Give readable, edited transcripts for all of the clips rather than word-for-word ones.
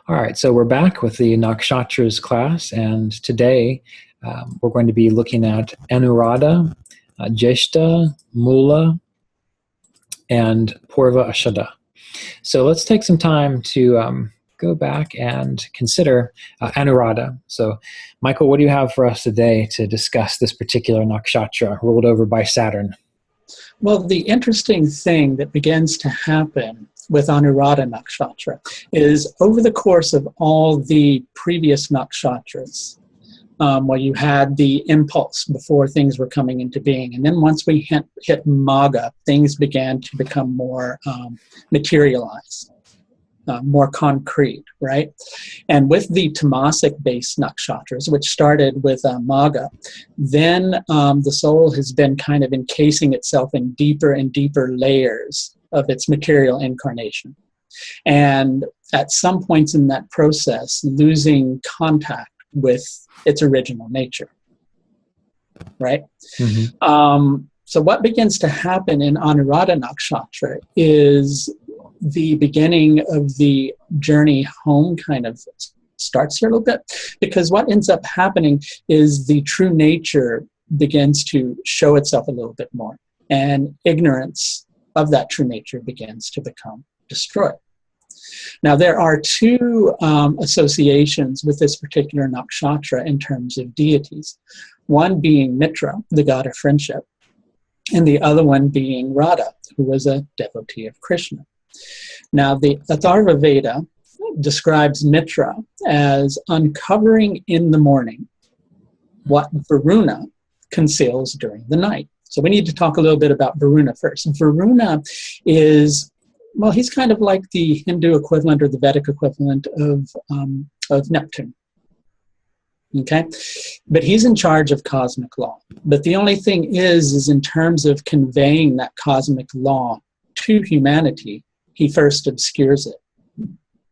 All right, so we're back with the Nakshatras class, and today we're going to be looking at Anuradha, Jeshta, Mula, and Purva Ashada. So let's take some time to go back and consider Anuradha. So, Michael, what do you have for us today to discuss this particular nakshatra ruled over by Saturn? Well, the interesting thing that begins to happen with Anuradha Nakshatra is over the course of all the previous nakshatras, where you had the impulse before things were coming into being. And then once we hit Magha, things began to become more materialized, more concrete, right? And with the tamasic-based nakshatras, which started with Magha, then the soul has been kind of encasing itself in deeper and deeper layers of its material incarnation. And at some points in that process, losing contact with its original nature, right? Mm-hmm. So what begins to happen in Anuradha Nakshatra is the beginning of the journey home kind of starts here a little bit, because what ends up happening is the true nature begins to show itself a little bit more, and ignorance of that true nature begins to become destroyed. Now, there are two associations with this particular nakshatra in terms of deities. One being Mitra, the god of friendship, and the other one being Radha, who was a devotee of Krishna. Now, the Atharva Veda describes Mitra as uncovering in the morning what Varuna conceals during the night. So we need to talk a little bit about Varuna first. Varuna is, well, he's kind of like the Hindu equivalent or the Vedic equivalent of Neptune. Okay? But he's in charge of cosmic law. But the only thing is in terms of conveying that cosmic law to humanity, he first obscures it.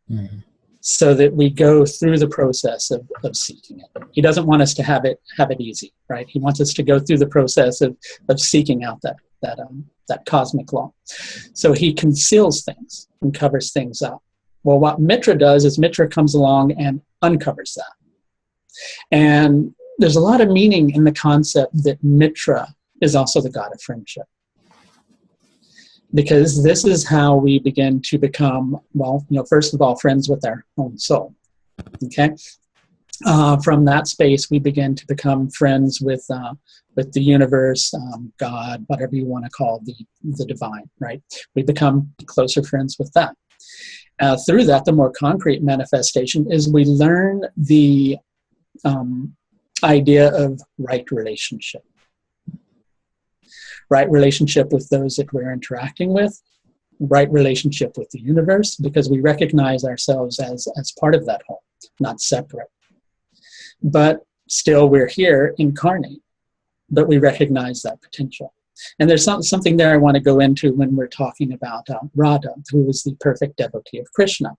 Mm-hmm. So that we go through the process of seeking it. He doesn't want us to have it easy, right? He wants us to go through the process of seeking out that cosmic law. So he conceals things and covers things up. Well, what Mitra does is Mitra comes along and uncovers that. And there's a lot of meaning in the concept that Mitra is also the god of friendship. Because this is how we begin to become, well, first of all, friends with our own soul. Okay? From that space, we begin to become friends with the universe, God, whatever you want to call the divine, right? We become closer friends with that. Through that, the more concrete manifestation is we learn the idea of right relationship. Right relationship with those that we're interacting with, right relationship with the universe, because we recognize ourselves as part of that whole, not separate. But still we're here incarnate, but we recognize that potential. And there's something there I want to go into when we're talking about Radha, who was the perfect devotee of Krishna.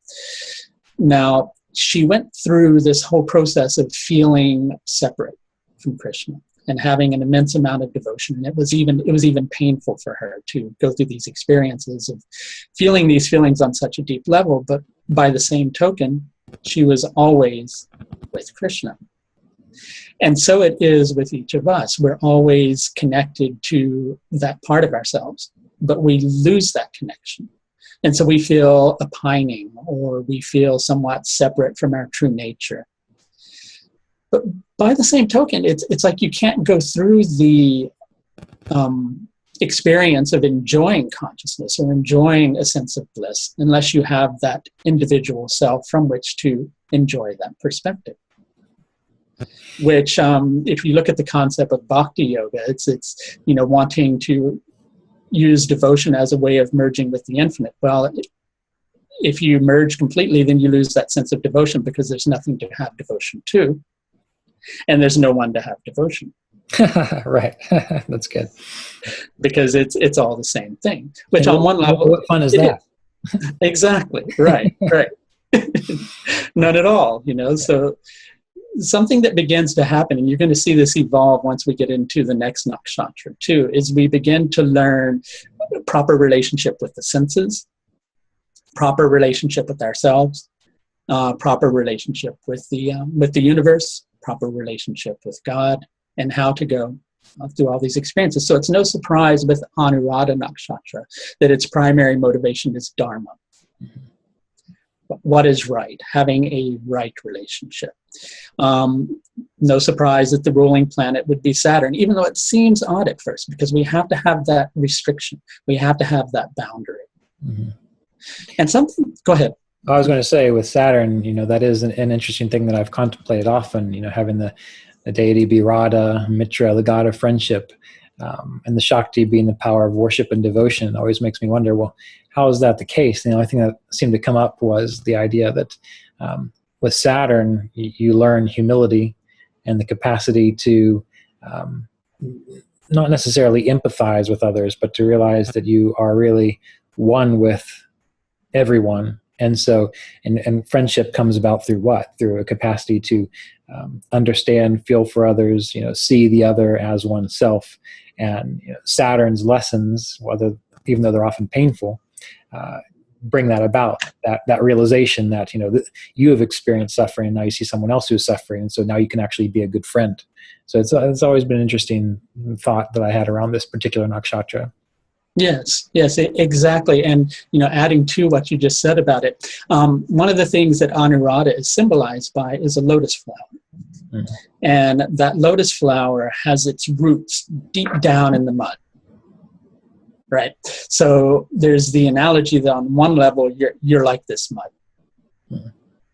Now, she went through this whole process of feeling separate from Krishna and having an immense amount of devotion. And it was even painful for her to go through these experiences of feeling these feelings on such a deep level. But by the same token, she was always with Krishna. And so it is with each of us. We're always connected to that part of ourselves, but we lose that connection. And so we feel a pining, or we feel somewhat separate from our true nature. But by the same token, it's like you can't go through the experience of enjoying consciousness or enjoying a sense of bliss unless you have that individual self from which to enjoy that perspective. Which, if you look at the concept of bhakti yoga, it's wanting to use devotion as a way of merging with the infinite. Well, if you merge completely, then you lose that sense of devotion because there's nothing to have devotion to. And there's no one to have devotion. Right. That's good. Because it's all the same thing. Which on one level... What fun is that? Exactly. Right. Right. None at all, So something that begins to happen, and you're going to see this evolve once we get into the next nakshatra too, is we begin to learn proper relationship with the senses, proper relationship with ourselves, proper relationship with the universe, proper relationship with God, and how to go through all these experiences. So it's no surprise with Anuradha Nakshatra that its primary motivation is Dharma. What is right? Having a right relationship. No surprise that the ruling planet would be Saturn, even though it seems odd at first, because we have to have that restriction. We have to have that boundary. Mm-hmm. And something, go ahead. I was going to say with Saturn, that is an interesting thing that I've contemplated often, having the deity be Radha, Mitra, the god of friendship, and the Shakti being the power of worship and devotion. It always makes me wonder, well, how is that the case? The only thing that seemed to come up was the idea that with Saturn, you learn humility and the capacity to not necessarily empathize with others, but to realize that you are really one with everyone. And so, and friendship comes about through what? Through a capacity to understand, feel for others, see the other as oneself. And Saturn's lessons, even though they're often painful, bring that about, that realization that, you have experienced suffering, and now you see someone else who's suffering, and so now you can actually be a good friend. So it's always been an interesting thought that I had around this particular nakshatra. Yes, exactly. And, adding to what you just said about it, one of the things that Anuradha is symbolized by is a lotus flower. Mm. And that lotus flower has its roots deep down in the mud. Right? So there's the analogy that on one level, you're like this mud. Mm.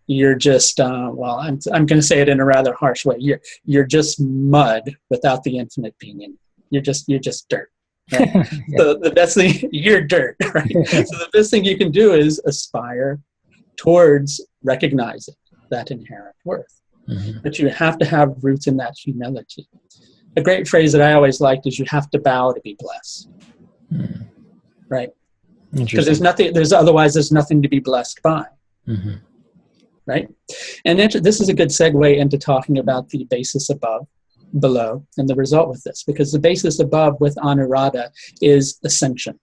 You're just, I'm going to say it in a rather harsh way. You're just mud without the infinite being in you. You're just dirt. Right? Yeah. So the best thing, you're dirt, right? So the best thing you can do is aspire towards recognizing that inherent worth. Mm-hmm. But you have to have roots in that humility. A great phrase that I always liked is you have to bow to be blessed. Mm-hmm. Right? Because there's nothing to be blessed by. Mm-hmm. Right? And this is a good segue into talking about the basis above, below, and the result with this, because the basis above with Anuradha is ascension.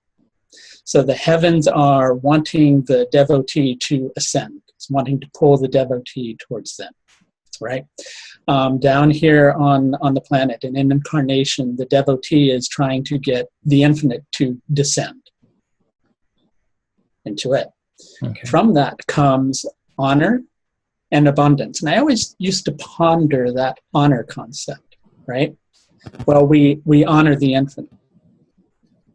So the heavens are wanting the devotee to ascend. It's wanting to pull the devotee towards them, right? Down here on the planet, in an incarnation, the devotee is trying to get the infinite to descend into it. Okay. From that comes honor and abundance. And I always used to ponder that honor concept. Right? Well, we honor the infinite.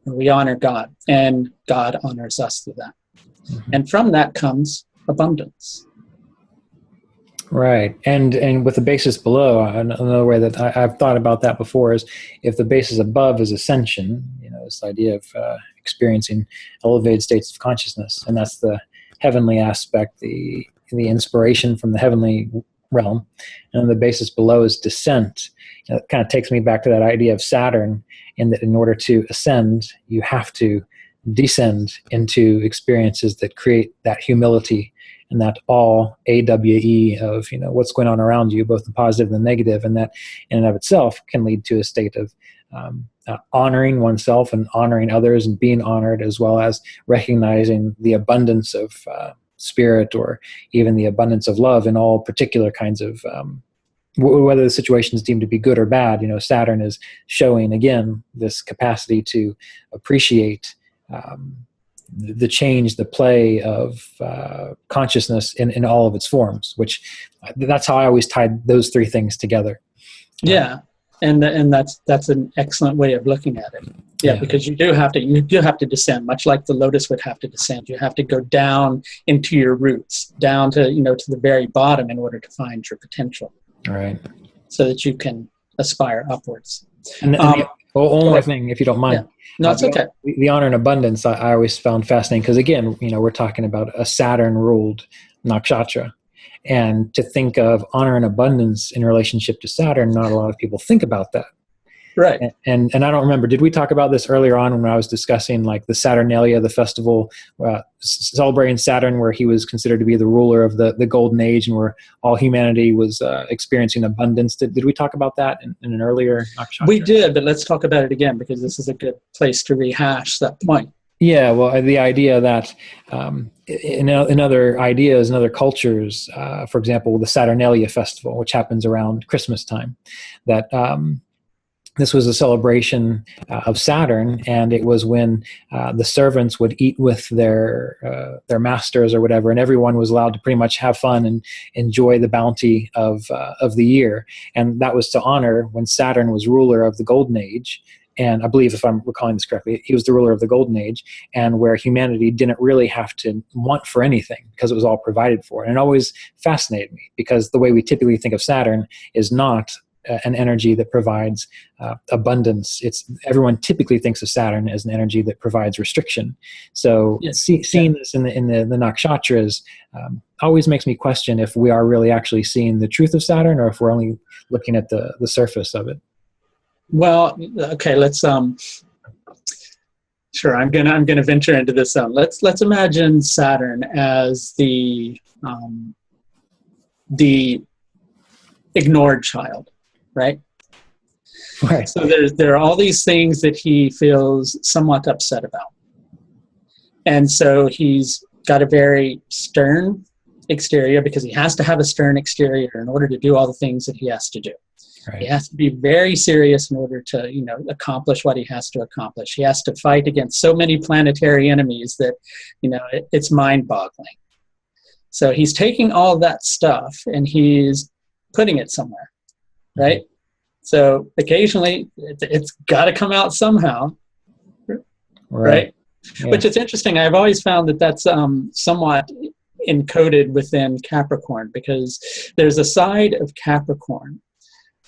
We honor God, and God honors us through that. Mm-hmm. And from that comes abundance. Right. And with the basis below, another way that I've thought about that before is if the basis above is ascension, this idea of experiencing elevated states of consciousness, and that's the heavenly aspect, the inspiration from the heavenly realm, and the basis below is descent. It kind of takes me back to that idea of Saturn, in that in order to ascend, you have to descend into experiences that create that humility and that all AWE of what's going on around you, both the positive and the negative, and that in and of itself can lead to a state of honoring oneself and honoring others and being honored, as well as recognizing the abundance of spirit, or even the abundance of love in all particular kinds of whether the situation is deemed to be good or bad. Saturn is showing again this capacity to appreciate the change, the play of consciousness in all of its forms, which that's how I always tied those three things together. Yeah. And that's an excellent way of looking at it. Yeah, because you do have to descend, much like the lotus would have to descend. You have to go down into your roots, down to to the very bottom in order to find your potential. All right. So that you can aspire upwards. And the only thing, if you don't mind. Yeah. No, it's okay. The honor and abundance I always found fascinating, because again, we're talking about a Saturn-ruled nakshatra. And to think of honor and abundance in relationship to Saturn, not a lot of people think about that. Right. And I don't remember, did we talk about this earlier on when I was discussing like the Saturnalia, the festival celebrating Saturn, where he was considered to be the ruler of the golden age and where all humanity was experiencing abundance? Did we talk about that in an earlier nakshatra? We did, but let's talk about it again, because this is a good place to rehash that point. Yeah, well, the idea that in other ideas, in other cultures, for example, the Saturnalia festival, which happens around Christmas time, that this was a celebration of Saturn, and it was when the servants would eat with their masters or whatever, and everyone was allowed to pretty much have fun and enjoy the bounty of the year. And that was to honor when Saturn was ruler of the Golden Age. And I believe, if I'm recalling this correctly, he was the ruler of the Golden Age, and where humanity didn't really have to want for anything because it was all provided for. And it always fascinated me, because the way we typically think of Saturn is not an energy that provides abundance. Everyone typically thinks of Saturn as an energy that provides restriction. So Yes. seeing this in the nakshatras always makes me question if we are really actually seeing the truth of Saturn, or if we're only looking at the surface of it. Well, okay, let's sure, I'm gonna venture into this. Let's imagine Saturn as the ignored child, right? Right. So there are all these things that he feels somewhat upset about, and so he's got a very stern exterior, because he has to have a stern exterior in order to do all the things that he has to do. Right. He has to be very serious in order to, accomplish what he has to accomplish. He has to fight against so many planetary enemies that, it's mind-boggling. So he's taking all that stuff and he's putting it somewhere, right? Mm-hmm. So occasionally it's got to come out somehow, right? Yeah. Which is interesting. I've always found that that's somewhat encoded within Capricorn, because there's a side of Capricorn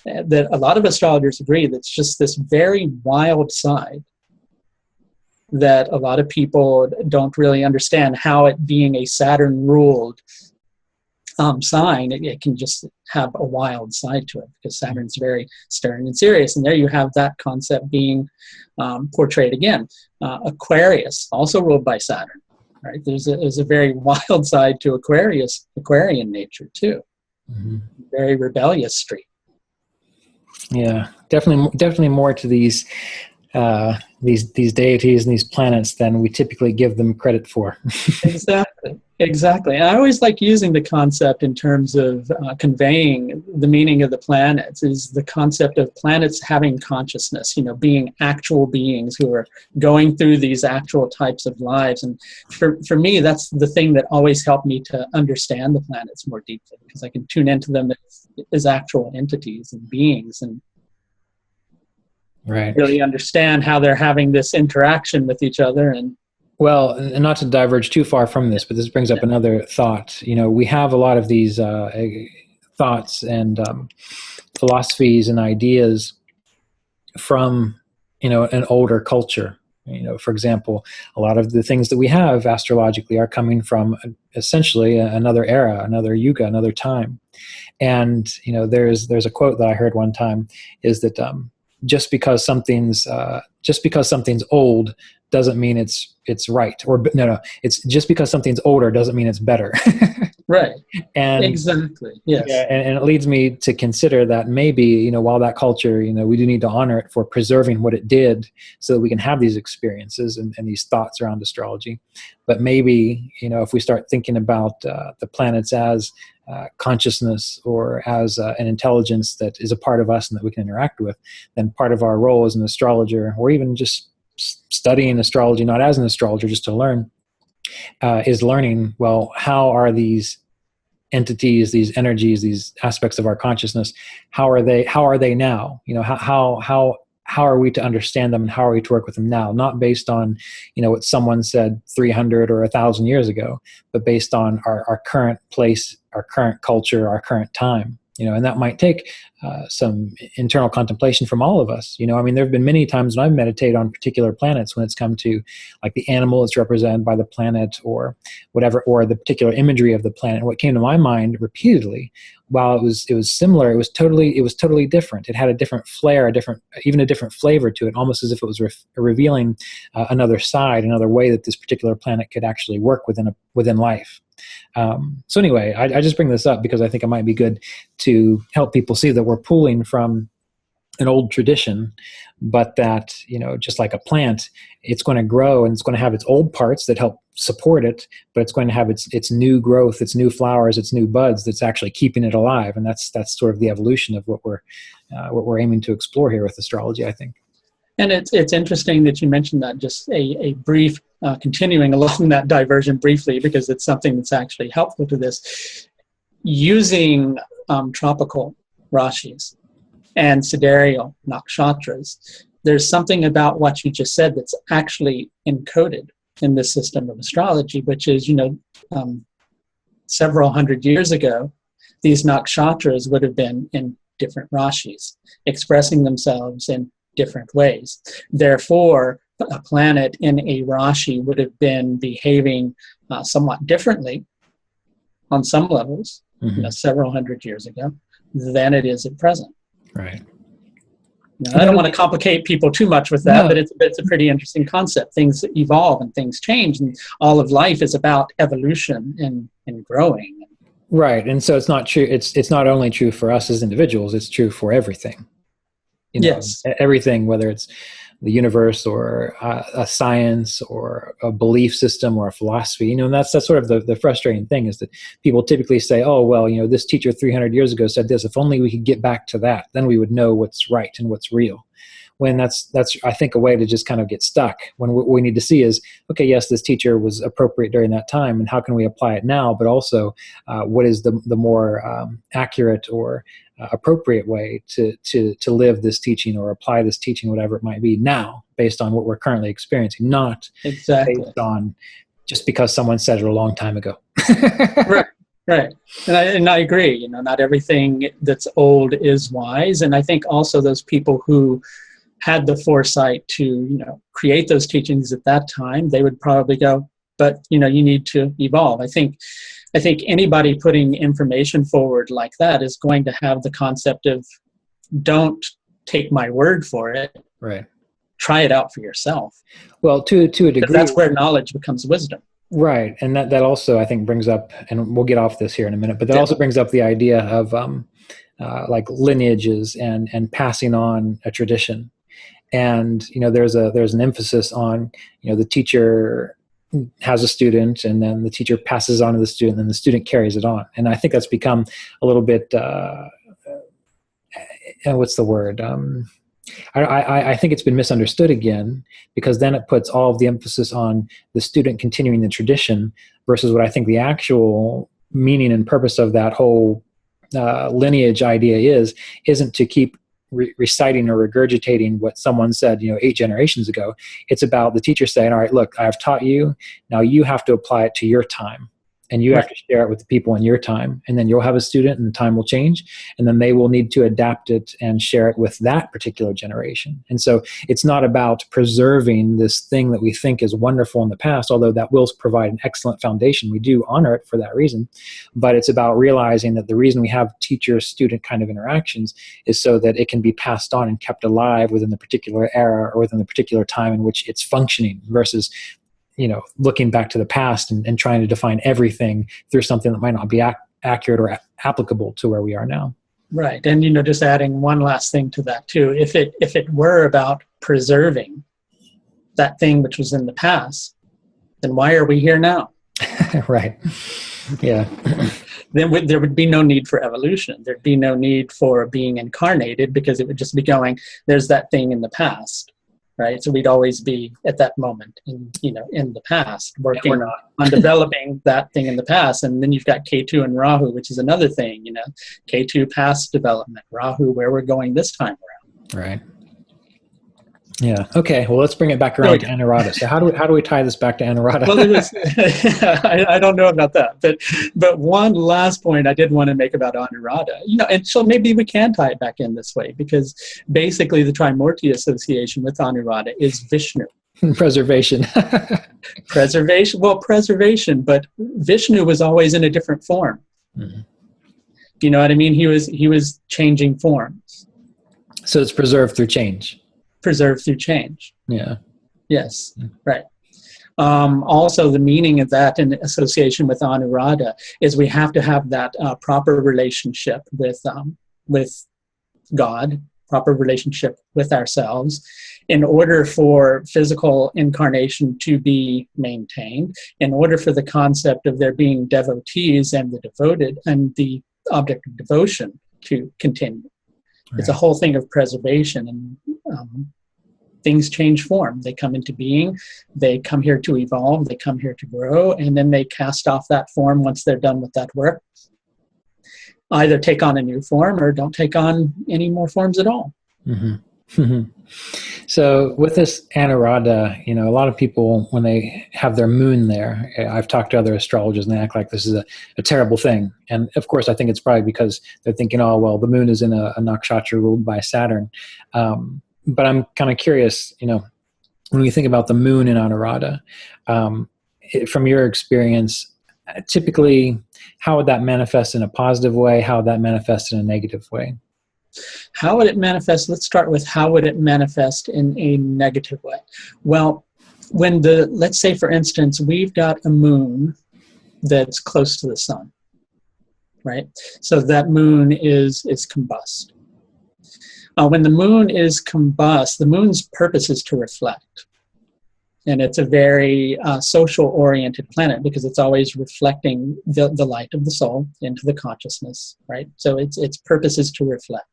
that a lot of astrologers agree that's just this very wild side that a lot of people don't really understand, how it being a Saturn-ruled sign, it can just have a wild side to it, because Saturn's very stern and serious. And there you have that concept being portrayed again. Aquarius, also ruled by Saturn, right? There's a very wild side to Aquarian nature too. Mm-hmm. Very rebellious streak. Yeah, definitely more to these deities and these planets than we typically give them credit for. Exactly. And I always like using the concept in terms of conveying the meaning of the planets, is the concept of planets having consciousness, being actual beings who are going through these actual types of lives. And for me, that's the thing that always helped me to understand the planets more deeply, because I can tune into them as actual entities and beings, and right, really understand how they're having this interaction with each other. And well, and not to diverge too far from this, but this brings up another thought. We have a lot of these thoughts and philosophies and ideas from, an older culture. For example, a lot of the things that we have astrologically are coming from essentially another era, another yuga, another time. And, there's a quote that I heard one time, is that just because something's old doesn't mean it's right. Or no, it's just because something's older doesn't mean it's better. Right. And exactly. Yes. Yeah, and it leads me to consider that maybe, while that culture, we do need to honor it for preserving what it did, so that we can have these experiences and these thoughts around astrology. But maybe, if we start thinking about the planets as consciousness, or as an intelligence that is a part of us and that we can interact with, then part of our role as an astrologer, or even just studying astrology, not as an astrologer, just to learn, is learning, well, how are these entities, these energies, these aspects of our consciousness, how are they now? How are we to understand them, and how are we to work with them now? Not based on, what someone said 300 or 1,000 years ago, but based on our current place, our current culture, our current time. And that might take some internal contemplation from all of us. There have been many times when I've meditated on particular planets, when it's come to like the animal that's represented by the planet, or whatever, or the particular imagery of the planet. What came to my mind repeatedly, while it was similar, it was totally different. It had a different flair, even a different flavor to it, almost as if it was revealing another side, another way that this particular planet could actually work within life. So anyway, I just bring this up because I think it might be good to help people see that we're pulling from an old tradition, but that, just like a plant, it's going to grow and it's going to have its old parts that help support it, but it's going to have its new growth, its new flowers, its new buds that's actually keeping it alive. And that's sort of the evolution of what we're aiming to explore here with astrology, I think. And it's interesting that you mentioned that. Just a brief continuing along that diversion briefly, because it's something that's actually helpful to this. Using tropical rashis and sidereal nakshatras, there's something about what you just said that's actually encoded in this system of astrology, which is, several hundred years ago, these nakshatras would have been in different rashis, expressing themselves in different ways. Therefore, a planet in a rashi would have been behaving somewhat differently on some levels, several hundred years ago, than it is at present. Right. Now, I don't want to complicate people too much with that, but it's a pretty interesting concept. Things evolve and things change, and all of life is about evolution and growing. Right, and so it's not true. It's not only true for us as individuals; it's true for everything. Yes, everything, whether it's the universe or a science or a belief system or a philosophy, and that's sort of the frustrating thing, is that people typically say, oh, well, this teacher 300 years ago said this. If only we could get back to that, then we would know what's right and what's real. When that's I think, a way to just kind of get stuck, when what we need to see is, okay, yes, this teacher was appropriate during that time, and how can we apply it now, but also what is the more accurate or appropriate way to live this teaching or apply this teaching, whatever it might be, now, based on what we're currently experiencing, not exactly based on just because someone said it a long time ago. Right. And I agree, not everything that's old is wise. And I think also those people who had the foresight to, create those teachings at that time, they would probably go, but, you need to evolve. I think anybody putting information forward like that is going to have the concept of, don't take my word for it. Right. Try it out for yourself. Well, to a degree, that's where knowledge becomes wisdom. Right. And that also, I think, brings up, and we'll get off this here in a minute, but that also brings up the idea of like lineages and passing on a tradition. And, there's an emphasis on, the teacher has a student, and then the teacher passes on to the student, and the student carries it on. And I think that's become a little bit, what's the word? I think it's been misunderstood again, because then it puts all of the emphasis on the student continuing the tradition versus what I think the actual meaning and purpose of that whole lineage idea isn't to keep reciting or regurgitating what someone said, 8 generations ago. It's about the teacher saying, all right, look, I've taught you. Now you have to apply it to your time. And you have to share it with the people in your time. And then you'll have a student, and the time will change. And then they will need to adapt it and share it with that particular generation. And so it's not about preserving this thing that we think is wonderful in the past, although that will provide an excellent foundation. We do honor it for that reason. But it's about realizing that the reason we have teacher-student kind of interactions is so that it can be passed on and kept alive within the particular era or within the particular time in which it's functioning, versus looking back to the past and trying to define everything through something that might not be accurate or applicable to where we are now. Right. And, just adding one last thing to that too, if it were about preserving that thing which was in the past, then why are we here now? Right. Yeah. Then there would be no need for evolution. There'd be no need for being incarnated, because it would just be going, there's that thing in the past. Right, so we'd always be at that moment in the past, working on developing that thing in the past. And then you've got K2 and Rahu, which is another thing. K2 past development, Rahu where we're going this time around. Right. Yeah. Okay. Well, let's bring it back around to Anuradha. So how do we tie this back to Anuradha? Well, I don't know about that, but one last point I did want to make about Anuradha, and so maybe we can tie it back in this way, because basically the Trimurti association with Anuradha is Vishnu. Preservation. Preservation, but Vishnu was always in a different form. Mm-hmm. You know what I mean? He was changing forms. So it's preserved through change. Preserved through change. Yeah. Yes. Right. Also, the meaning of that in association with Anuradha is we have to have that proper relationship with God, proper relationship with ourselves, in order for physical incarnation to be maintained, in order for the concept of there being devotees and the devoted and the object of devotion to continue. Right. It's a whole thing of preservation, and things change form. They come into being, they come here to evolve, they come here to grow, and then they cast off that form once they're done with that work. Either take on a new form or don't take on any more forms at all. Mm-hmm. So with this Anuradha, a lot of people, when they have their moon there, I've talked to other astrologers and they act like this is a terrible thing. And of course, I think it's probably because they're thinking, oh, well, the moon is in a nakshatra ruled by Saturn. But I'm kind of curious, when you think about the moon in Anuradha, from your experience, typically, how would that manifest in a positive way? How would that manifest in a negative way? How would it manifest? Let's start with how would it manifest in a negative way? Well, let's say, for instance, we've got a moon that's close to the sun, right? So that moon is combust. When the moon is combust, the moon's purpose is to reflect. And it's a very social-oriented planet because it's always reflecting the light of the soul into the consciousness, right? So its purpose is to reflect.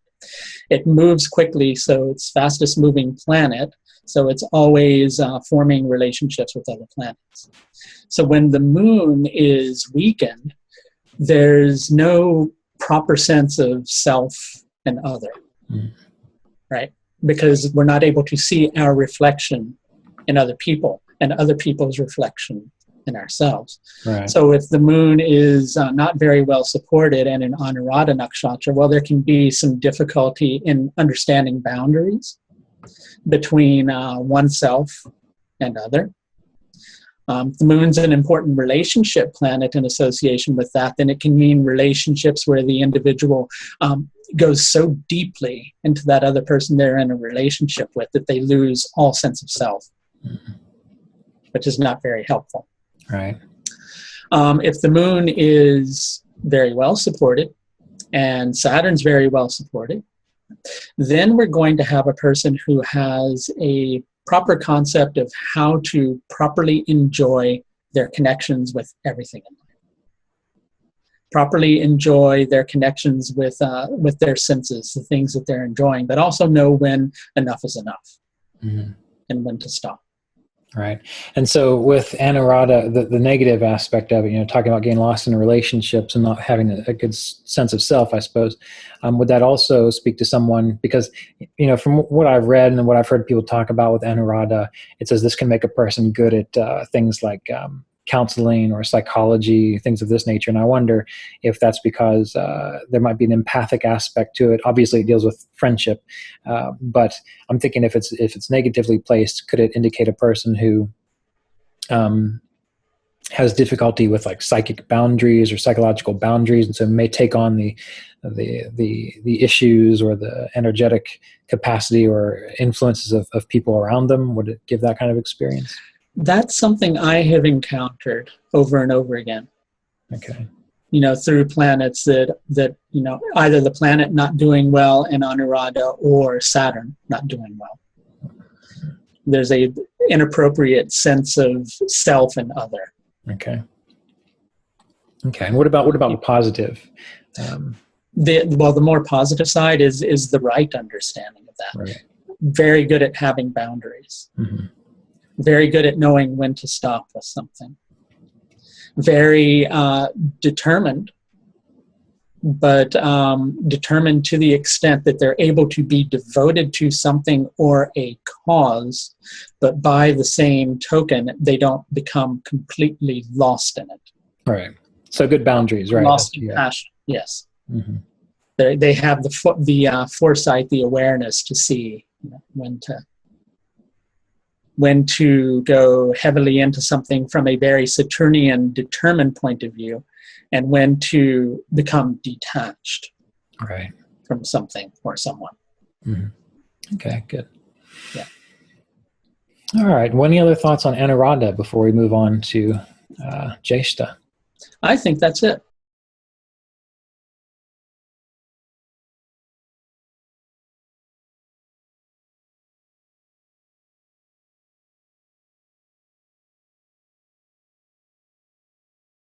It moves quickly, so it's fastest-moving planet, so it's always forming relationships with other planets. So when the moon is weakened, there's no proper sense of self and other, right? Because we're not able to see our reflection in other people and other people's reflection in ourselves. Right. So if the moon is not very well supported and in Anuradha Nakshatra, well, there can be some difficulty in understanding boundaries between oneself and other. The moon's an important relationship planet in association with that, then it can mean relationships where the individual goes so deeply into that other person they're in a relationship with that they lose all sense of self. Which is not very helpful. Right. If the moon is very well supported and Saturn's very well supported, then we're going to have a person who has a proper concept of how to properly enjoy their connections with everything in life. Properly enjoy their connections with their senses, the things that they're enjoying, but also know when enough is enough and when to stop. Right. And so with Anuradha, the negative aspect of it, talking about getting lost in relationships and not having a good sense of self, I suppose, would that also speak to someone? Because, from what I've read and what I've heard people talk about with Anuradha, it says this can make a person good at things like counseling or psychology, things of this nature. And I wonder if that's because there might be an empathic aspect to it. Obviously, it deals with friendship, but I'm thinking if it's negatively placed, could it indicate a person who has difficulty with like psychic boundaries or psychological boundaries, and so may take on the issues or the energetic capacity or influences of people around them? Would it give that kind of experience? That's something I have encountered over and over again. Okay. Through planets that either the planet not doing well in Anuradha or Saturn not doing well. There's a inappropriate sense of self and other. Okay. And what about the positive? The more positive side is the right understanding of that. Right. Very good at having boundaries. Mm-hmm. Very good at knowing when to stop with something. Very determined, but determined to the extent that they're able to be devoted to something or a cause, but by the same token, they don't become completely lost in it. Right. So good boundaries, right? Lost in passion, yes. Mm-hmm. They have the foresight, the awareness to see when to go heavily into something from a very Saturnian determined point of view, and when to become detached from something or someone. Mm-hmm. Okay, good. Yeah. All right. Well, any other thoughts on Anuradha before we move on to Jeshta? I think that's it.